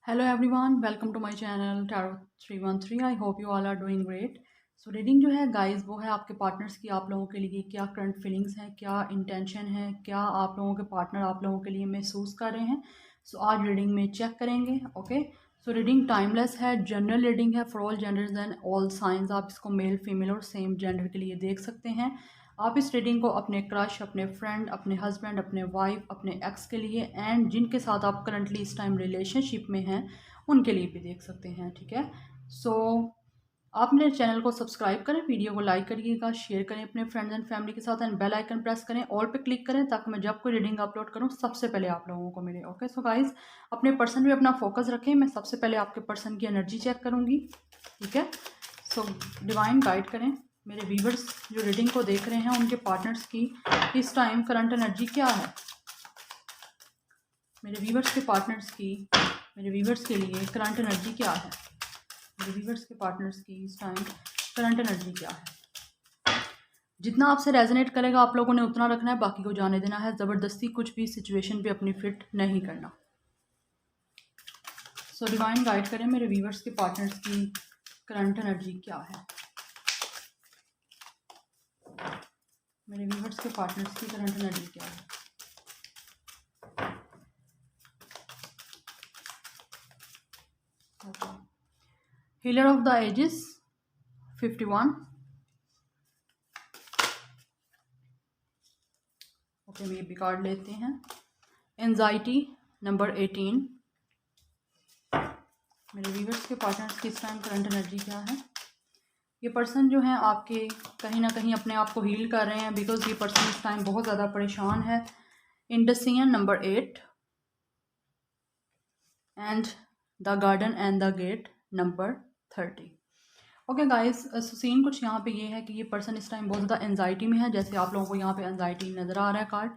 Hello everyone, welcome to my channel Tarot 313. I hope you all are doing great. So reading जो है guys वो है आपके partners की आप लोगों के लिए क्या करंट फीलिंग्स हैं, क्या इंटेंशन है, क्या आप लोगों के पार्टनर आप लोगों के लिए महसूस कर रहे हैं. सो आज रीडिंग में चेक करेंगे. ओके, सो रीडिंग टाइमलेस है, जनरल रीडिंग है for all genders and all science. आप इसको मेल फीमेल और सेम जेंडर के लिए देख सकते हैं. आप इस रीडिंग को अपने क्रश, अपने फ्रेंड, अपने हस्बैंड, अपने वाइफ, अपने एक्स के लिए एंड जिनके साथ आप करंटली इस टाइम रिलेशनशिप में हैं उनके लिए भी देख सकते हैं. ठीक है, सो आप मेरे चैनल को सब्सक्राइब करें, वीडियो को लाइक करिएगा, शेयर करें अपने फ्रेंड्स एंड फैमिली के साथ एंड बेल आइकन प्रेस करें, ऑल पे क्लिक करें ताकि मैं जब कोई रीडिंग अपलोड करूं सबसे पहले आप लोगों को मिले. ओके, सो गाइज अपने पर्सन पे अपना फोकस रखें. मैं सबसे पहले आपके पर्सन की एनर्जी चेक करूंगी. ठीक है, सो डिवाइन गाइड करें मेरे व्यूअर्स जो रीडिंग को देख रहे हैं उनके पार्टनर्स की इस टाइम करंट एनर्जी क्या है. मेरे व्यूअर्स के पार्टनर्स की, मेरे व्यूअर्स के लिए करंट एनर्जी क्या है. मेरे व्यूअर्स के पार्टनर्स की इस टाइम करंट एनर्जी क्या है. जितना आपसे रेजोनेट करेगा आप लोगों ने उतना रखना है, बाकी को जाने देना है. ज़बरदस्ती कुछ भी सिचुएशन पे अपनी फिट नहीं करना. सो डिवाइन गाइड करें मेरे व्यूअर्स के पार्टनर्स की करंट एनर्जी क्या है. मेरे व्यूअर्स के पार्टनर्स की करंट एनर्जी क्या है. Healer of the ages 51. Okay, हम ये भी कार्ड लेते हैं. Anxiety number 18. मेरे व्यूअर्स के पार्टनर्स की इस टाइम करंट एनर्जी क्या है. ये पर्सन जो है आपके कहीं ना कहीं अपने आप को हील कर रहे हैं बिकॉज ये पर्सन इस टाइम बहुत ज़्यादा परेशान है. इंडसियन number 8 and the garden and the gate number 30. Okay guys, scene कुछ यहाँ पे ये है कि ये पर्सन इस टाइम बहुत ज़्यादा एंजाइटी में है. जैसे आप लोगों को यहाँ पे एंजाइटी नज़र आ रहा है कार्ड.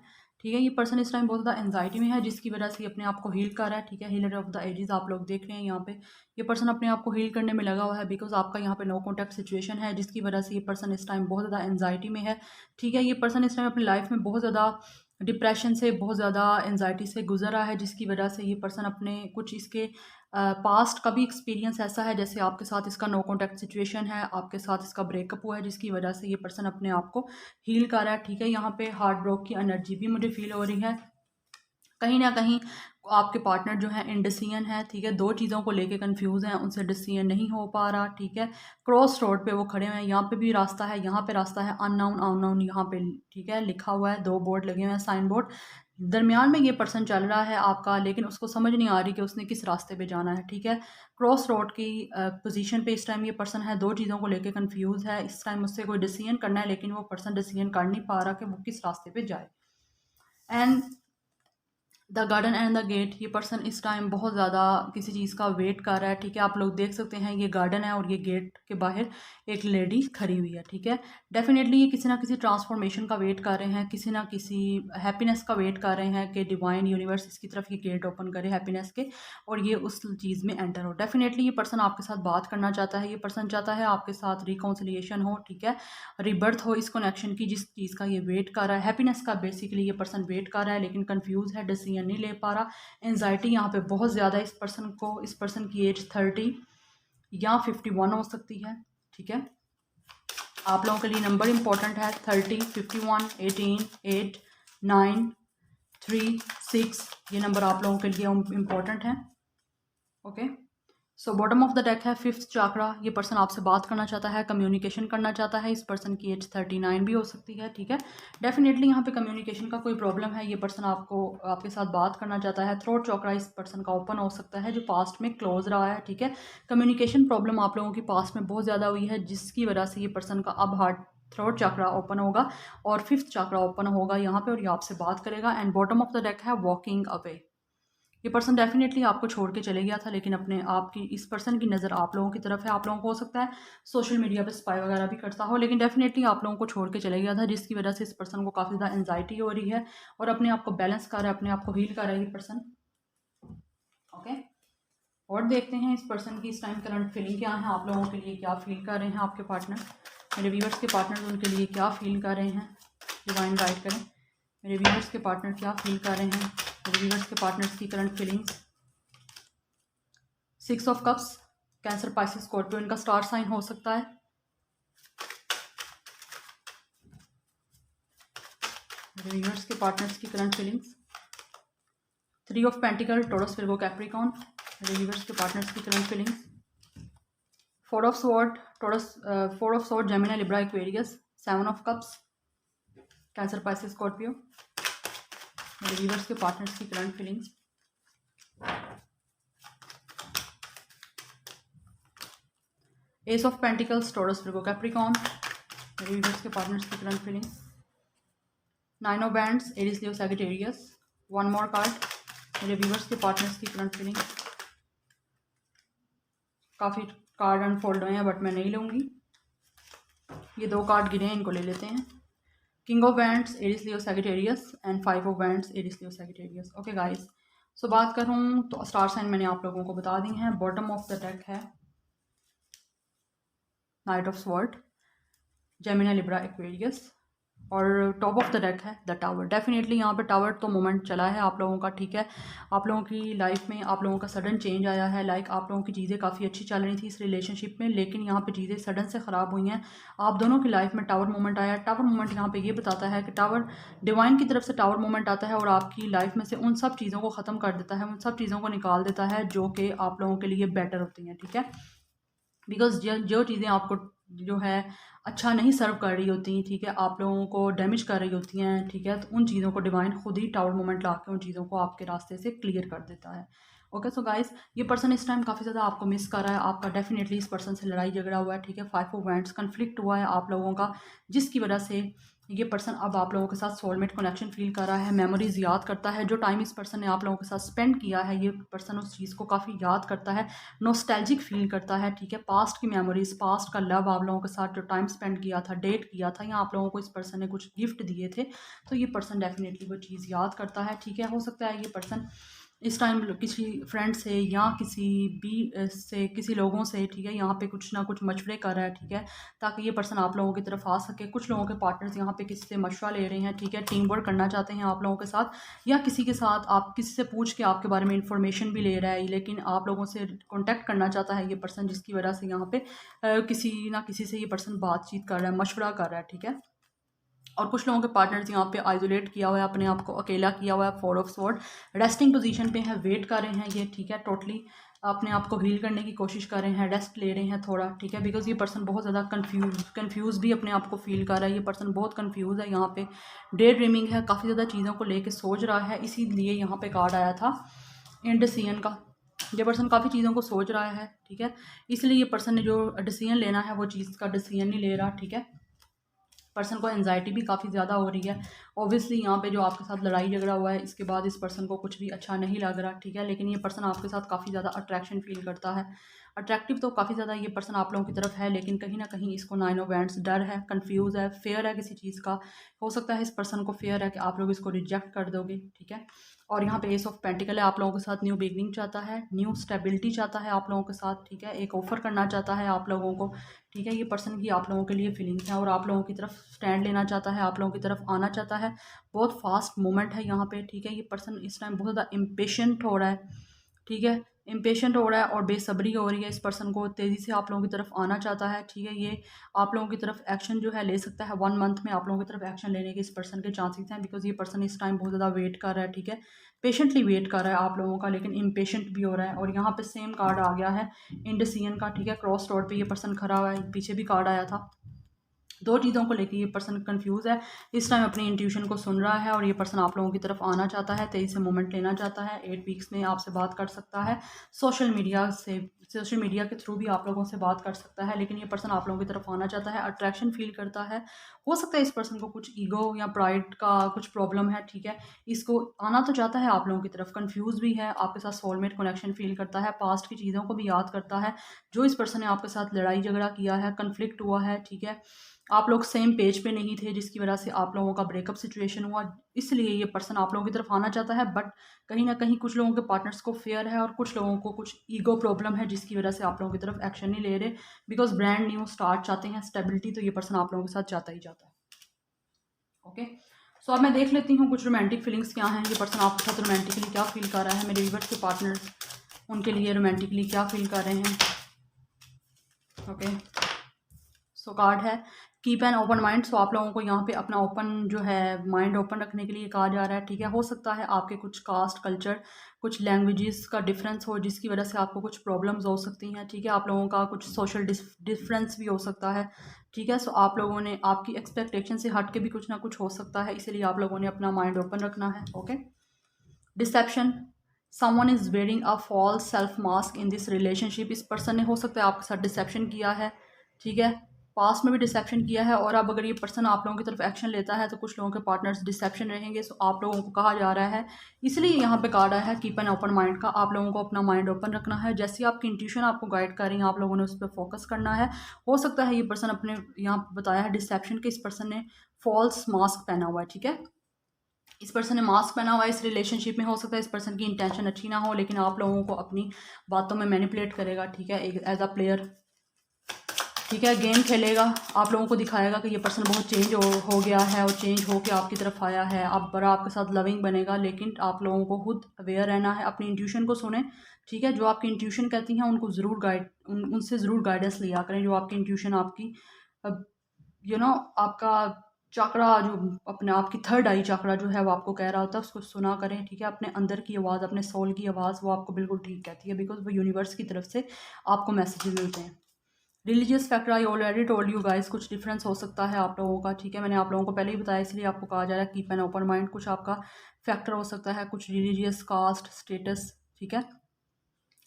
ठीक है, ये पर्सन इस टाइम बहुत ज़्यादा एंजाइटी में है जिसकी वजह से ये अपने आप को हील कर रहा है. ठीक है, हीलर ऑफ द एजेस आप लोग देख रहे हैं यहाँ पे. ये पर्सन अपने आप को हील करने में लगा हुआ है बिकॉज आपका यहाँ पे नो कॉन्टैक्ट सिचुएशन है जिसकी वजह से ये पर्सन इस टाइम बहुत ज़्यादा एंजाइटी में है. ठीक है, ये पर्सन इस टाइम अपनी लाइफ में बहुत ज़्यादा डिप्रेशन से, बहुत ज़्यादा एंजाइटी से गुजर रहा है जिसकी वजह से ये पर्सन अपने कुछ इसके पास्ट का भी एक्सपीरियंस ऐसा है जैसे आपके साथ इसका नो कॉन्टैक्ट सिचुएशन है, आपके साथ इसका ब्रेकअप हुआ है जिसकी वजह से ये पर्सन अपने आप को हील कर रहा है. ठीक है, यहाँ पे हार्ट ब्रोक की एनर्जी भी मुझे फील हो रही है. कहीं ना कहीं आपके पार्टनर जो है इंडिसीजन है. ठीक है, दो चीज़ों को लेके कंफ्यूज हैं, उनसे डिसीजन नहीं हो पा रहा. ठीक है, क्रॉस रोड पे वो खड़े हुए हैं. यहाँ पे भी रास्ता है, यहाँ पे रास्ता है, अननाउन अननाउन यहाँ पे. ठीक है, लिखा हुआ है, दो बोर्ड लगे हुए हैं, साइन बोर्ड. दरमियान में ये पर्सन चल रहा है आपका, लेकिन उसको समझ नहीं आ रही कि उसने किस रास्ते पे जाना है. ठीक है, क्रॉस रोड की पोजीशन पे इस टाइम ये पर्सन है, दो चीज़ों को लेके कंफ्यूज है. इस टाइम उससे कोई डिसीजन करना है लेकिन वो पर्सन डिसीजन कर नहीं पा रहा कि वो किस रास्ते पे जाए. And the garden and the gate, ये पर्सन इस टाइम बहुत ज़्यादा किसी चीज़ का वेट कर रहा है. ठीक है, आप लोग देख सकते हैं ये गार्डन है और ये गेट के बाहर एक लेडी खड़ी हुई है. ठीक है, डेफिनेटली ये किसी ना किसी ट्रांसफॉर्मेशन का वेट कर रहे हैं, किसी ना किसी हैप्पीनेस का वेट कर रहे हैं कि डिवाइन यूनिवर्स इसकी तरफ ये गेट ओपन करे हैप्पीनेस के और ये उस चीज़ में एंटर हो. डेफिनेटली ये पर्सन आपके साथ बात करना चाहता है. ये पर्सन चाहता है आपके साथ रिकॉन्सिलिएशन हो. ठीक है, रिबर्थ हो इस कनेक्शन की जिस चीज़ का ये वेट कर रहा है, हैप्पीनेस का बेसिकली ये पर्सन वेट कर रहा है लेकिन कंफ्यूज है, डिसीजन नहीं ले पा रहा. एंजाइटी यहाँ पे बहुत ज़्यादा इस पर्सन को. इस पर्सन की एज 30 या 51 हो सकती है. ठीक है, आप लोगों के लिए नंबर इंपॉर्टेंट है 30, 51, 18, 8, 9, 3, 6. ये नंबर आप लोगों के लिए इंपॉर्टेंट है. Okay, so bottom of the deck है फिफ्थ चाकरा. ये पर्सन आपसे बात करना चाहता है, कम्युनिकेशन करना चाहता है. इस पर्सन की एज 39 भी हो सकती है. ठीक है, डेफिनेटली यहाँ पे कम्युनिकेशन का कोई प्रॉब्लम है. ये पर्सन आपको आपके साथ बात करना चाहता है. थ्रोट चक्रा इस पर्सन का ओपन हो सकता है जो पास्ट में क्लोज रहा है. ठीक है, कम्युनिकेशन प्रॉब्लम आप लोगों की पास्ट में बहुत ज़्यादा हुई है जिसकी वजह से ये पर्सन का अब हार्ट थ्रोट चक्रा ओपन होगा और फिफ्थ चक्रा ओपन होगा यहाँ पे और ये आपसे बात करेगा. And bottom of the deck है वॉकिंग अवे. ये पर्सन डेफिनेटली आपको छोड़ के चले गया था लेकिन अपने आपकी इस पर्सन की नज़र आप लोगों की तरफ है. आप लोगों को हो सकता है सोशल मीडिया पे स्पाई वगैरह भी करता हो लेकिन डेफिनेटली आप लोगों को छोड़ के चले गया था जिसकी वजह से इस पर्सन को काफ़ी ज़्यादा एंजाइटी हो रही है और अपने आप को बैलेंस कर रहा है, अपने आप को हील कर रहा है ये पर्सन. ओके, और देखते हैं इस पर्सन की इस टाइम करंट फीलिंग क्या है, आप लोगों के लिए क्या फील कर रहे हैं आपके पार्टनर. मेरे व्यूअर्स के पार्टनर उनके लिए क्या फील कर रहे हैं, डिवाइन गाइड करें. मेरे व्यूअर्स के पार्टनर क्या फील कर रहे हैं, मेरे व्यूअर्स के पार्टनर्स की current feelings. 6 of cups, cancer, Pisces, Scorpio इनका स्टार साइन हो सकता है। यूनिवर्स के पार्टनर्स की current feelings. 3 of pentacle, taurus, Virgo, Capricorn, universe के पार्टनर्स की current feelings. 4 of sword, taurus, 4 of sword, Gemini, Libra, Aquarius, 7 of cups, cancer, Pisces, Scorpio, universe के partners की current feelings. S of pentacles, taurus, Virgo, Capricorn, universe के partners की current feelings. 9 of bands, Aries, Leo, Sagittarius. One more card, मेरे viewers के partners की current feelings. काफ़ी card unfold हुए हैं बट मैं नहीं लूँगी, ये 2 कार्ड गिने हैं, इनको ले लेते हैं। King of bands, Aries, Leo, Sagittarius and 5 of bands, Aries, Leo, Sagittarius. Okay guys, so बात करूँ तो स्टार साइन मैंने आप लोगों को बता दी हैं। बॉटम ऑफ द डेक है night of sword, Gemini, Libra, Aquarius, और टॉप ऑफ द डेक है द टावर। डेफिनेटली यहाँ पे टावर तो मोमेंट चला है आप लोगों का, ठीक है। आप लोगों की लाइफ में आप लोगों का सडन चेंज आया है, लाइक आप लोगों की चीज़ें काफ़ी अच्छी चल रही थी इस रिलेशनशिप में, लेकिन यहाँ पे चीज़ें सडन से ख़राब हुई हैं। आप दोनों की लाइफ में टावर मोमेंट आया। टावर मोमेंट यहाँ पे ये बताता है कि टावर डिवाइन की तरफ से टावर मोमेंट आता है और आपकी लाइफ में से उन सब चीज़ों को ख़त्म कर देता है, उन सब चीज़ों को निकाल देता है जो कि आप लोगों के लिए बेटर होती हैं, ठीक है। बिकॉज जो चीज़ें आपको जो है अच्छा नहीं सर्व कर रही होती, ठीक है, आप लोगों को डैमेज कर रही होती हैं, ठीक है, तो उन चीज़ों को डिवाइन खुद ही टावर मोमेंट ला के उन चीज़ों को आपके रास्ते से क्लियर कर देता है। ओके, सो गाइस, ये पर्सन इस टाइम काफ़ी ज़्यादा आपको मिस कर रहा है। आपका डेफिनेटली इस पर्सन से लड़ाई झगड़ा हुआ है, ठीक है। 5 ऑफ वैंड्स, कन्फ्लिक्ट हुआ है आप लोगों का, जिसकी वजह से ये पर्सन अब आप लोगों के साथ सोलमेट कनेक्शन फील कर रहा है। मेमोरीज याद करता है, जो टाइम इस पर्सन ने आप लोगों के साथ स्पेंड किया है, ये पर्सन उस चीज़ को काफ़ी याद करता है, नॉस्टैल्जिक फील करता है, ठीक है। पास्ट की मेमोरीज, पास्ट का लव, आप लोगों के साथ जो टाइम स्पेंड किया था, डेट किया था, या आप लोगों को इस पर्सन ने कुछ गिफ्ट दिए थे, तो ये पर्सन डेफिनेटली वो चीज़ याद करता है, ठीक है। हो सकता है ये पर्सन इस टाइम किसी फ्रेंड से या किसी भी से किसी लोगों से, ठीक है, यहाँ पे कुछ ना कुछ मशवरे कर रहा है, ठीक है, ताकि ये पर्सन आप लोगों की तरफ आ सके। कुछ लोगों के पार्टनर्स यहाँ पे किसी से मशवरा ले रहे हैं, ठीक है, टीम वर्क करना चाहते हैं आप लोगों के साथ, या किसी के साथ आप किसी से पूछ के आपके बारे में इंफॉर्मेशन भी ले रहा है, लेकिन आप लोगों से कॉन्टैक्ट करना चाहता है ये पर्सन, जिसकी वजह से यहाँ पे किसी ना किसी से ये पर्सन बातचीत कर रहा है, मशवरा कर रहा है, ठीक है। और कुछ लोगों के पार्टनर्स यहाँ पे आइसोलेट किया हुआ है, अपने आप को अकेला किया हुआ है। 4 ऑफ स्वॉर्ड, रेस्टिंग पोजीशन पे है, वेट कर रहे हैं ये, ठीक है, टोटली अपने आप को हील करने की कोशिश कर रहे हैं, रेस्ट ले रहे हैं थोड़ा, ठीक है। बिकॉज ये पर्सन बहुत ज़्यादा कंफ्यूज भी अपने आप को फील कर रहा है, ये पर्सन बहुत कंफ्यूज है। यहाँ पे डे ड्रीमिंग है, काफ़ी ज़्यादा चीज़ों को लेके सोच रहा है, इसीलिए यहाँ पे कार्ड आया था इंडिसीजन का। ये पर्सन काफ़ी चीज़ों को सोच रहा है, ठीक है, इसलिए ये पर्सन ने जो डिसीजन लेना है वो चीज़ का डिसीजन नहीं ले रहा, ठीक है। पर्सन को एंजाइटी भी काफ़ी ज़्यादा हो रही है। ऑब्वियसली यहाँ पे जो आपके साथ लड़ाई झगड़ा हुआ है, इसके बाद इस पर्सन को कुछ भी अच्छा नहीं लग रहा, ठीक है, लेकिन ये पर्सन आपके साथ काफ़ी ज़्यादा अट्रैक्शन फील करता है। अट्रैक्टिव तो काफ़ी ज़्यादा ये पर्सन आप लोगों की तरफ है, लेकिन कहीं ना कहीं इसको 9 ऑफ वैंड्स, डर है, कन्फ्यूज़ है, फेयर है किसी चीज़ का। हो सकता है इस पर्सन को फेयर है कि आप लोग इसको रिजेक्ट कर दोगे, ठीक है। और यहाँ पे एस ऑफ पेंटिकल है, आप लोगों के साथ न्यू बिगनिंग चाहता है, न्यू स्टेबिलिटी चाहता है आप लोगों के साथ, ठीक है, एक ऑफर करना चाहता है आप लोगों को, ठीक है। ये पर्सन की आप लोगों के लिए फीलिंग्स हैं और आप लोगों की तरफ स्टैंड लेना चाहता है, आप लोगों की तरफ आना चाहता है। बहुत फास्ट मूवमेंट है यहाँ पे, ठीक है। ये पर्सन इस टाइम बहुत ज़्यादा इम्पेशेंट हो रहा है, ठीक है, इम्पेशेंट हो रहा है और बेसब्री हो रही है। इस पर्सन को तेज़ी से आप लोगों की तरफ आना चाहता है, ठीक है। ये आप लोगों की तरफ एक्शन जो है ले सकता है, 1 मंथ में आप लोगों की तरफ एक्शन लेने के इस पर्सन के चांसेस हैं, बिकॉज ये पर्सन इस टाइम बहुत ज़्यादा वेट कर रहा है, ठीक है, पेशेंटली वेट कर रहा है आप लोगों का, लेकिन इम्पेशेंट भी हो रहा है। और यहाँ पे सेम कार्ड आ गया है इंडिसीजन का, ठीक है, क्रॉस रोड पे ये पर्सन खड़ा हुआ है, पीछे भी कार्ड आया था। 2 चीज़ों को लेके ये पर्सन कंफ्यूज है, इस टाइम अपनी इंट्यूशन को सुन रहा है और ये पर्सन आप लोगों की तरफ आना चाहता है, तेज़ी से मूवमेंट लेना चाहता है, 8 वीक्स में आपसे बात कर सकता है, सोशल मीडिया के थ्रू भी आप लोगों से बात कर सकता है, लेकिन ये पर्सन आप लोगों की तरफ आना चाहता है, अट्रैक्शन फील करता है। हो सकता है इस पर्सन को कुछ ईगो या प्राइड का कुछ प्रॉब्लम है, ठीक है, इसको आना तो चाहता है आप लोगों की तरफ, कंफ्यूज भी है, आपके साथ सोलमेट कनेक्शन फील करता है, पास्ट की चीज़ों को भी याद करता है, जो इस पर्सन ने आपके साथ लड़ाई झगड़ा किया है, कन्फ्लिक्ट हुआ है, ठीक है, आप लोग सेम पेज पे नहीं थे, जिसकी वजह से आप लोगों का ब्रेकअप सिचुएशन हुआ, इसलिए ये पर्सन आप लोगों की तरफ आना चाहता है। बट कहीं ना कहीं कुछ लोगों के पार्टनर्स को फेयर है और कुछ लोगों को कुछ ईगो प्रॉब्लम है, जिसकी वजह से आप लोगों की तरफ एक्शन नहीं ले रहे, बिकॉज ब्रांड न्यू स्टार्ट चाहते हैं, स्टेबिलिटी तो ये पर्सन आप लोगों के साथ चाहता ही चाहता है। ओके, सो अब मैं देख लेती हूँ कुछ रोमांटिक फीलिंग्स क्या हैं, ये पर्सन आपके साथ रोमांटिकली क्या फील कर रहा है, मेरे व्यूअर्स के पार्टनर्स उनके लिए रोमांटिकली क्या फील कर रहे हैं। ओके, सो कार्ड है कीप एन ओपन माइंड। सो आप लोगों को यहाँ पे अपना ओपन जो है माइंड ओपन रखने के लिए कहा जा रहा है, ठीक है। हो सकता है आपके कुछ कास्ट कल्चर कुछ लैंग्वेजेस का डिफरेंस हो, जिसकी वजह से आपको कुछ प्रॉब्लम्स हो सकती हैं, ठीक है। आप लोगों का कुछ सोशल डिफरेंस भी हो सकता है, ठीक है। सो आप लोगों ने आपकी एक्सपेक्टेशन से हट के भी कुछ ना कुछ हो सकता है, इसीलिए आप लोगों ने अपना माइंड ओपन रखना है। Okay, deception someone is wearing a false self mask in this relationship. इस पर्सन ने हो सकता है आपके साथ डिसेप्शन किया है, ठीक है। पास्ट में भी डिसेप्शन किया है, और अब अगर ये पर्सन आप लोगों की तरफ एक्शन लेता है तो कुछ लोगों के पार्टनर्स डिसेप्शन रहेंगे। सो आप लोगों को कहा जा रहा है, इसलिए यहाँ पे कार्ड आया है कीप एन ओपन माइंड का। आप लोगों को अपना माइंड ओपन रखना है, जैसी आपकी इंट्यूशन आपको गाइड कर रही है आप लोगों ने उस पर फोकस करना है। हो सकता है ये पर्सन अपने यहाँ बताया है डिसेप्शन के, इस पर्सन ने फॉल्स मास्क पहना हुआ है, ठीक है। इस पर्सन ने मास्क पहना हुआ है इस रिलेशनशिप में। हो सकता है इस पर्सन की इंटेंशन अच्छी ना हो, लेकिन आप लोगों को अपनी बातों में मैनिपुलेट करेगा, ठीक है, एक एज अ प्लेयर, ठीक है। गेम खेलेगा, आप लोगों को दिखाएगा कि ये पर्सन बहुत चेंज हो गया है और चेंज हो के आपकी तरफ आया है, अब बड़ा आपके साथ लविंग बनेगा। लेकिन आप लोगों को खुद अवेयर रहना है, अपनी इंट्यूशन को सुने, ठीक है। जो आपकी इंट्यूशन कहती हैं उनको ज़रूर उनसे ज़रूर गाइडेंस लिया करें। जो आपकी इंट्यूशन आपकी आपका चक्रा जो अपने आपकी थर्ड आई चक्रा जो है वो आपको कह रहा होता है, उसको सुना करें, ठीक है। अपने अंदर की आवाज़, अपने सोल की आवाज़ वो आपको बिल्कुल ठीक कहती है, बिकॉज वो यूनिवर्स की तरफ से आपको मैसेजेस मिलते हैं। Religious factor I already told you guys, कुछ डिफरेंस हो सकता है आप लोगों का, ठीक है। मैंने आप लोगों को पहले ही बताया, इसलिए आपको कहा जा रहा है कीप एन ओपन माइंड। कुछ आपका फैक्टर हो सकता है, कुछ रिलीजियस कास्ट स्टेटस, ठीक है।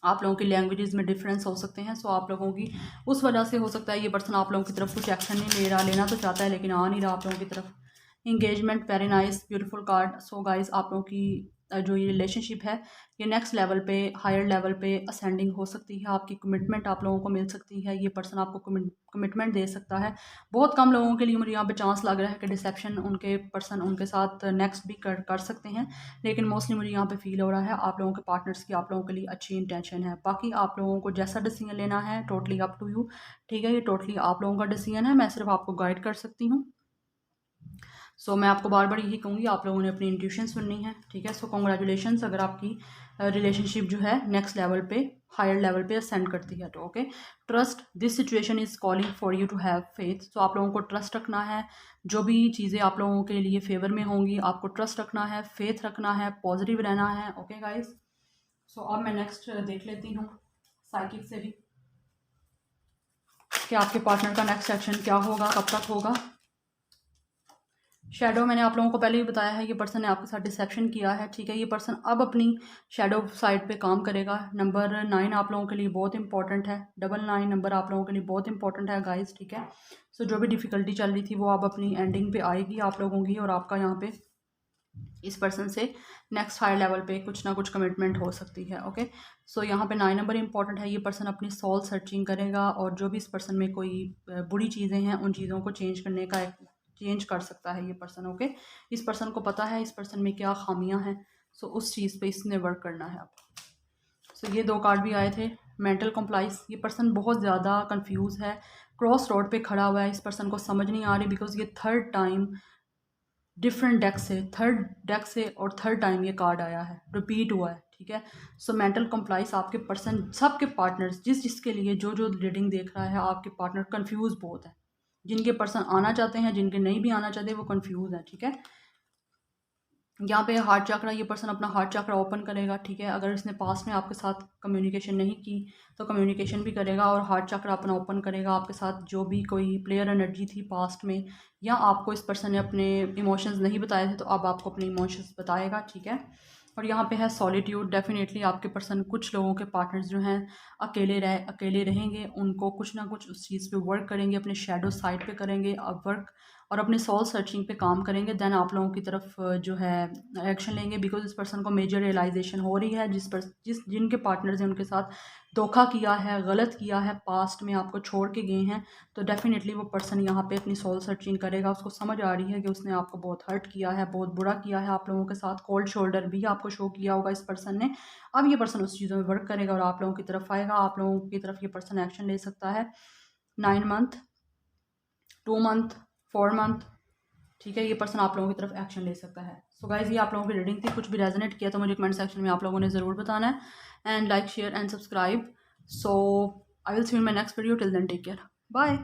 आप लोगों की लैंग्वेजेस में डिफरेंस हो सकते हैं। सो आप लोगों की उस वजह से हो सकता है ये पर्सन आप लोगों की तरफ कुछ एक्शन नहीं ले रहा, लेना तो चाहता है लेकिन आ नहीं रहा आप लोगों की तरफ। Engagement very nice beautiful card. So guys आप लोगों की जो ये रिलेशनशिप है ये नेक्स्ट लेवल पे हायर लेवल पे असेंडिंग हो सकती है। आपकी कमिटमेंट आप लोगों को मिल सकती है, ये पर्सन आपको कमिटमेंट दे सकता है। बहुत कम लोगों के लिए मुझे यहाँ पे चांस लग रहा है कि डिसेप्शन उनके पर्सन उनके साथ नेक्स्ट भी कर सकते हैं, लेकिन मोस्टली मुझे यहाँ पे फील हो रहा है आप लोगों के पार्टनर्स की आप लोगों के लिए अच्छी इंटेंशन है। बाकी आप लोगों को जैसा डिसीजन लेना है टोटली अप टू यू, ठीक है। ये टोटली आप लोगों का डिसीजन है, मैं सिर्फ आपको गाइड कर सकती हूँ। सो मैं आपको बार बार यही कहूँगी आप लोगों ने अपनी इंट्यूशन सुननी है, ठीक है। सो कॉन्ग्रेचुलेशंस अगर आपकी रिलेशनशिप जो है नेक्स्ट लेवल पे हायर लेवल पे असेंड करती है तो। Okay, trust this situation is calling for you to have faith. तो आप लोगों को ट्रस्ट रखना है, जो भी चीज़ें आप लोगों के लिए फेवर में होंगी आपको ट्रस्ट रखना है, फेथ रखना है, पॉजिटिव रहना है। ओके गाइज, सो अब मैं नेक्स्ट देख लेती हूँ साइकिक से भी कि आपके पार्टनर का नेक्स्ट एक्शन क्या होगा, कब तक होगा। शेडो मैंने आप लोगों को पहले ही बताया है, ये पर्सन ने आपके साथ डिसेप्शन किया है, ठीक है। ये पर्सन अब अपनी शेडो साइड पे काम करेगा। नंबर 9 आप लोगों के लिए बहुत इंपॉर्टेंट है, 99 नंबर आप लोगों के लिए बहुत इंपॉर्टेंट है गाइस, ठीक है। सो जो भी डिफ़िकल्टी चल रही थी वो अब अपनी एंडिंग पे आएगी आप लोगों की, और आपका यहाँ पे इस पर्सन से नेक्स्ट हायर लेवल पे कुछ ना कुछ कमिटमेंट हो सकती है। ओके, सो यहाँ पे 9 नंबर इंपॉर्टेंट है। ये पर्सन अपनी सोल सर्चिंग करेगा, और जो भी इस पर्सन में कोई बुरी चीज़ें हैं उन चीज़ों को चेंज कर सकता है ये पर्सन। ओके, इस पर्सन को पता है इस पर्सन में क्या खामियां हैं, सो उस चीज़ पे इसने वर्क करना है आप। सो ये 2 कार्ड भी आए थे। मेंटल कॉम्प्लाइस, ये पर्सन बहुत ज़्यादा कंफ्यूज है, क्रॉस रोड पे खड़ा हुआ है, इस पर्सन को समझ नहीं आ रही, बिकॉज ये थर्ड टाइम डिफरेंट डेक से और थर्ड टाइम ये कार्ड आया है, रिपीट हुआ है, ठीक है। सो मेंटल कॉम्प्लाइस आपके पर्सन सबके पार्टनर्स जिसके लिए जो रीडिंग देख रहा है आपके पार्टनर कंफ्यूज बहुत है। जिनके पर्सन आना चाहते हैं, जिनके नहीं भी आना चाहते, वो कंफ्यूज हैं, ठीक है। यहाँ पे हार्ट चक्रा, ये पर्सन अपना हार्ट चक्रा ओपन करेगा, ठीक है। अगर इसने पास्ट में आपके साथ कम्युनिकेशन नहीं की तो कम्युनिकेशन भी करेगा, और हार्ट चक्रा अपना ओपन करेगा आपके साथ जो भी कोई प्लेयर एनर्जी थी पास्ट में, या आपको इस पर्सन ने अपने इमोशंस नहीं बताए थे तो अब आपको अपने इमोशंस बताएगा, ठीक है। और यहाँ पे है सॉलिट्यूड, डेफिनेटली आपके पर्सन कुछ लोगों के पार्टनर्स जो हैं अकेले रहेंगे, उनको कुछ ना कुछ उस चीज़ पे वर्क करेंगे, अपने शेडो साइड पे करेंगे वर्क, और अपने सोल सर्चिंग पे काम करेंगे। देन आप लोगों की तरफ जो है एक्शन लेंगे, बिकॉज इस पर्सन को मेजर रियलाइजेशन हो रही है जिनके पार्टनर्स हैं उनके साथ धोखा किया है, गलत किया है, पास्ट में आपको छोड़ के गए हैं, तो डेफिनेटली वो पर्सन यहाँ पे अपनी सोल सर्चिंग करेगा। उसको समझ आ रही है कि उसने आपको बहुत हर्ट किया है, बहुत बुरा किया है आप लोगों के साथ, कोल्ड शोल्डर भी आपको शो किया होगा इस पर्सन ने। अब ये पर्सन उस चीज़ों में वर्क करेगा और आप लोगों की तरफ आएगा, आप लोगों की तरफ ये पर्सन एक्शन ले सकता है। 9 मंथ, 2 मंथ, 4 मंथ, ठीक है, ये पर्सन आप लोगों की तरफ एक्शन ले सकता है। सो गाइज, ये आप लोगों की रीडिंग थी। कुछ भी रेजोनेट किया तो मुझे कमेंट सेक्शन में आप लोगों ने ज़रूर बताना है। And like share and subscribe. So I will see you in my next video. Till then take care, bye.